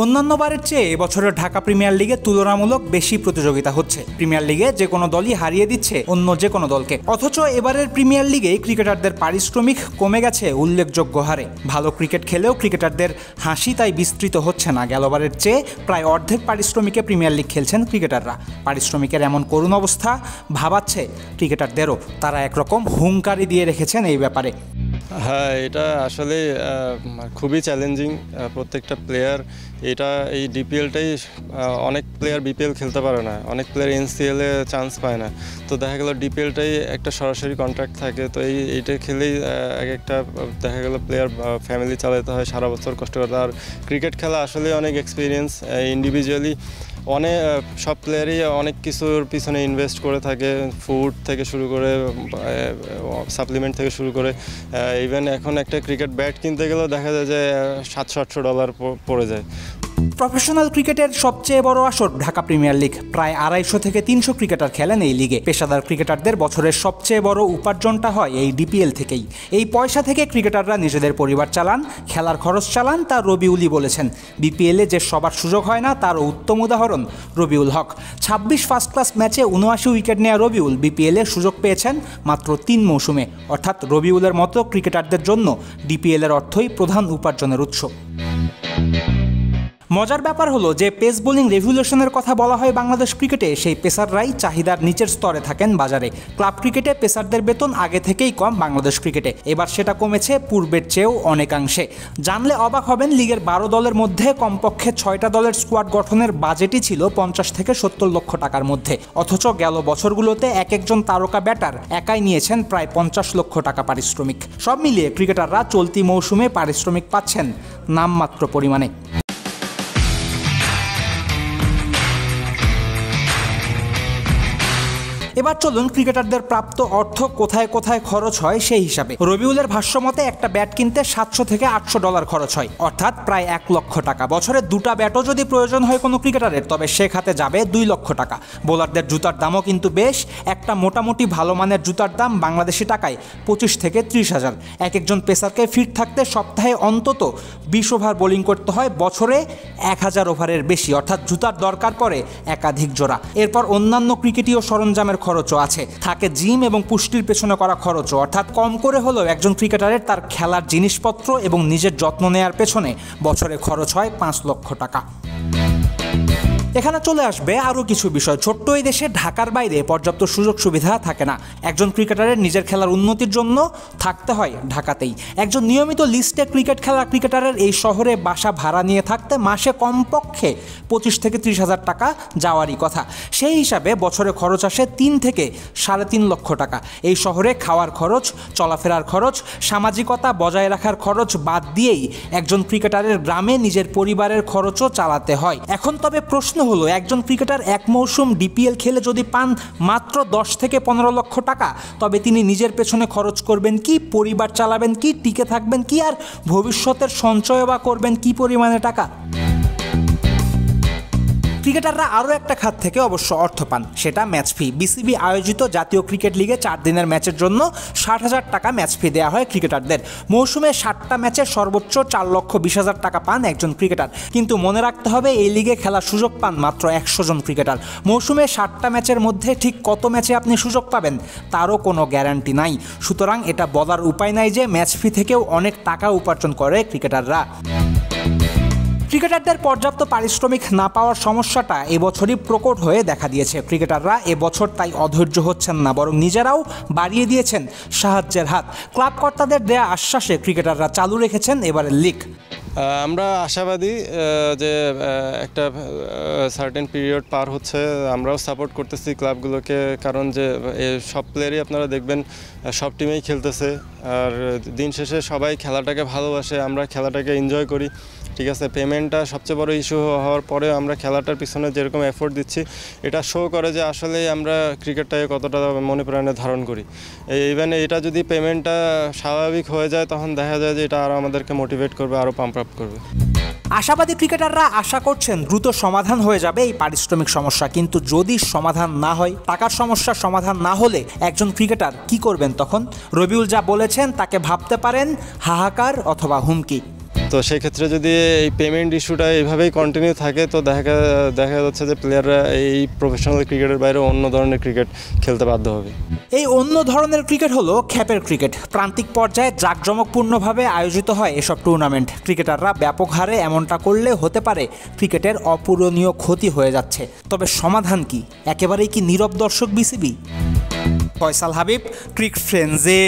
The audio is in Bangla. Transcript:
অন্যান্যবারের চেয়ে এবছরের ঢাকা প্রিমিয়ার লিগে তুলনামূলক বেশি প্রতিযোগিতা হচ্ছে। প্রিমিয়ার লিগে যে কোনো দলই হারিয়ে দিচ্ছে অন্য যে কোনো দলকে। অথচ এবারের প্রিমিয়ার লিগে ক্রিকেটারদের পারিশ্রমিক কমে গেছে উল্লেখযোগ্য হারে। ভালো ক্রিকেট খেলেও ক্রিকেটারদের হাসি তাই বিস্তৃত হচ্ছে না। গেলবারের চেয়ে প্রায় অর্ধেক পারিশ্রমিকে প্রিমিয়ার লিগ খেলছেন ক্রিকেটাররা। পারিশ্রমিকের এমন করুণ অবস্থা ভাবাচ্ছে ক্রিকেটারদেরও। তারা একরকম হুঙ্কারি দিয়ে রেখেছেন এই ব্যাপারে। হ্যাঁ, এটা আসলে খুবই চ্যালেঞ্জিং। প্রত্যেকটা প্লেয়ার এই ডিপিএলটাই অনেক প্লেয়ার বিপিএল খেলতে পারে না, অনেক প্লেয়ার এনসিএলে চান্স পায় না। তো দেখা গেল ডিপিএলটাই একটা সরাসরি কন্ট্রাক্ট থাকে। তো এইটা খেলেই একটা দেখা গেল প্লেয়ার ফ্যামিলি চালাতে হয়, সারা বছর কষ্ট করতে। আর ক্রিকেট খেলা আসলে অনেক এক্সপিরিয়েন্স। ইন্ডিভিজুয়ালি সব প্লেয়ারই অনেক কিছুর পিছনে ইনভেস্ট করে থাকে, ফুড থেকে শুরু করে সাপ্লিমেন্ট থেকে শুরু করে ইভেন এখন একটা ক্রিকেট ব্যাট কিনতে গেলেও দেখা যায় যে $700-800 পড়ে যায়। প্রফেশনাল ক্রিকেটের সবচেয়ে বড় আসর ঢাকা প্রিমিয়ার লিগ। প্রায় 250 থেকে 300 ক্রিকেটার খেলেন এই লিগে। পেশাদার ক্রিকেটারদের বছরের সবচেয়ে বড় উপার্জনটা হয় এই ডিপিএল থেকেই। এই পয়সা থেকে ক্রিকেটাররা নিজেদের পরিবার চালান, খেলার খরচ চালান। তা রবিউলই বলেছেন। বিপিএলে যে সবার সুযোগ হয় না তারও উত্তম উদাহরণ রবিউল হক। 26 ফার্স্ট ক্লাস ম্যাচে 79 উইকেট নেওয়া রবিউল বিপিএলে সুযোগ পেয়েছেন মাত্র 3 মৌসুমে। অর্থাৎ রবিউলের মতো ক্রিকেটারদের জন্য ডিপিএলের অর্থই প্রধান উপার্জনের উৎস। মজার ব্যাপার হলো যে পেস বোলিং রেভলিউশনের কথা বলা হয় বাংলাদেশ ক্রিকেটে, সেই পেসাররাই চাহিদার নিচের স্তরে থাকেন বাজারে। ক্লাব ক্রিকেটে পেসারদের বেতন আগে থেকেই কম বাংলাদেশ ক্রিকেটে। এবার সেটা কমেছে পূর্বের চেয়েও অনেকাংশে। জানলে অবাক হবেন, লিগের 12 দলের মধ্যে কমপক্ষে 6টা দলের স্কোয়াড গঠনের বাজেটই ছিল 50 থেকে 70 লক্ষ টাকার মধ্যে। অথচ গেল বছরগুলোতে এক একজন তারকা ব্যাটার একাই নিয়েছেন প্রায় 50 লক্ষ টাকা পারিশ্রমিক। সব মিলিয়ে ক্রিকেটাররা চলতি মৌসুমে পারিশ্রমিক পাচ্ছেন নামমাত্র পরিমাণে। এবার চলুন ক্রিকেটারদের প্রাপ্ত অর্থ কোথায় কোথায় খরচ হয় সেই হিসাবে। রবিউলের ভাষ্যমতে একটা ব্যাট কিনতে $700 থেকে $800 খরচ হয়, অর্থাৎ প্রায় 1 লক্ষ টাকা। বছরে 2টা ব্যাটও যদি প্রয়োজন হয় কোনো ক্রিকেটারের, তবে সে খাতে যাবে 2 লক্ষ টাকা। বোলারদের জুতার দামও কিন্তু বেশ। একটা মোটামুটি ভালো মানের জুতার দাম বাংলাদেশি টাকায় 25 থেকে 30 হাজার। এক একজন পেসারকে ফিট থাকতে সপ্তাহে অন্তত 20 ওভার বোলিং করতে হয়, বছরে 1000 ওভারের বেশি। অর্থাৎ জুতার দরকার পড়ে একাধিক জোড়া। এরপর অন্যান্য ক্রিকেটীয় সরঞ্জামের খরচও আছে। থাকে জিম এবং পুষ্টির পেছনে করা খরচও। অর্থাৎ কম করে হলেও একজন ক্রিকেটারের তার খেলার জিনিসপত্র এবং নিজের যত্ন নেয়ার পেছনে বছরে খরচ হয় 5 লক্ষ টাকা। এখানে চলে আসবে আরও কিছু বিষয়। ছোট্ট এই দেশে ঢাকার বাইরে পর্যাপ্ত সুযোগ সুবিধা থাকে না। একজন ক্রিকেটারের নিজের খেলার উন্নতির জন্য থাকতে হয় ঢাকাতেই। একজন নিয়মিত লিস্টে ক্রিকেট খেলা ক্রিকেটারের এই শহরে বাসা ভাড়া নিয়ে থাকতে মাসে কমপক্ষে 25 থেকে 30 হাজার টাকা যাওয়ারই কথা। সেই হিসাবে বছরে খরচ আসে 3 থেকে 3.5 লক্ষ টাকা। এই শহরে খাওয়ার খরচ, চলাফেরার খরচ, সামাজিকতা বজায় রাখার খরচ বাদ দিয়েই একজন ক্রিকেটারের গ্রামে নিজের পরিবারের খরচও চালাতে হয়। এখন তবে প্রশ্ন হলো, একজন ক্রিকেটার এক মৌসুম ডিপিএল খেলে যদি পান মাত্র 10 থেকে 15 লক্ষ টাকা, তবে তিনি নিজের পেছনে খরচ করবেন কি, পরিবার চালাবেন কি, টিকে থাকবেন কি, আর ভবিষ্যতের সঞ্চয় বা করবেন কি পরিমাণে টাকা? ক্রিকেটাররা আরও একটা খাত থেকে অবশ্য অর্থ পান, সেটা ম্যাচ ফি। বিসিবি আয়োজিত জাতীয় ক্রিকেট লিগে 4 দিনের ম্যাচের জন্য 60,000 টাকা ম্যাচ ফি দেওয়া হয় ক্রিকেটারদের। মৌসুমে 60টা ম্যাচে সর্বোচ্চ 4,20,000 টাকা পান একজন ক্রিকেটার। কিন্তু মনে রাখতে হবে, এই লিগে খেলার সুযোগ পান মাত্র 100 জন ক্রিকেটার। মৌসুমে 60টা ম্যাচের মধ্যে ঠিক কত ম্যাচে আপনি সুযোগ পাবেন তারও কোনো গ্যারান্টি নাই। সুতরাং এটা বলার উপায় নাই যে ম্যাচ ফি থেকেও অনেক টাকা উপার্জন করে ক্রিকেটাররা। ক্রিকেটারদের পর্যাপ্ত পারিশ্রমিক না পাওয়ার সমস্যাটা এবছরই প্রকট হয়ে দেখা দিয়েছে। ক্রিকেটাররা এবছর তাই অধৈর্য হচ্ছেন না, বরং নিজেরাও বাড়িয়ে দিয়েছেন সাহায্যের হাত। ক্লাব কর্তাদের দেয়া আশ্বাসে ক্রিকেটাররা চালু রেখেছেন এবারের লিগ। আমরা আশাবাদী যে একটা সার্টেন পিরিয়ড পার হচ্ছে। আমরাও সাপোর্ট করতেছি ক্লাবগুলোকে, কারণ যে সব প্লেয়ারই আপনারা দেখবেন সব টিমেই খেলতেছে। আর দিন শেষে সবাই খেলাটাকে ভালোবাসে, আমরা খেলাটাকে এনজয় করি। ঠিক আছে, পেমেন্টটা সবচেয়ে বড় ইস্যু হওয়ার পরে আমরা খেলাটার পিছনে যেরকম এফোর্ট দিচ্ছি, এটা শো করে যে আসলে আমরা ক্রিকেটটাকে কতটা মনে প্রাণে ধারণ করি। ইভেন এটা যদি পেমেন্টটা স্বাভাবিক হয়ে যায়, তখন দেখা যায় যে এটা আরও আমাদেরকে মোটিভেট করবে, আরও পাম্প আপ করবে। আশাবাদী ক্রিকেটাররা আশা করছেন দ্রুত সমাধান হয়ে যাবে এই পারিশ্রমিক সমস্যা। কিন্তু যদি সমাধান না হয়, টাকার সমস্যার সমাধান না হলে একজন ক্রিকেটার কি করবেন তখন? রবিউল যা বলেছেন তাকে ভাবতে পারেন হাহাকার অথবা হুমকি। তো সেক্ষেত্রে যদি এই পেমেন্ট ইস্যুটা এইভাবেই কন্টিনিউ থাকে তো দেখা যাচ্ছে যে প্লেয়াররা এই প্রফেশনাল ক্রিকেটের বাইরে অন্য ধরনের ক্রিকেট খেলতে বাধ্য হবে। এই অন্য ধরনের ক্রিকেট হলো খ্যাপের ক্রিকেট। প্রান্তিক পর্যায়ে জাঁকজমকপূর্ণভাবে আয়োজিত হয় এসব টুর্নামেন্ট। ক্রিকেটাররা ব্যাপক হারে এমনটা করলে হতে পারে ক্রিকেটের অপূরণীয় ক্ষতি হয়ে যাচ্ছে। তবে সমাধান কি? একেবারেই কি নীরব দর্শক বিসিবি? ফয়সাল হাবিব, ক্রিক ফ্রেন্ডসে।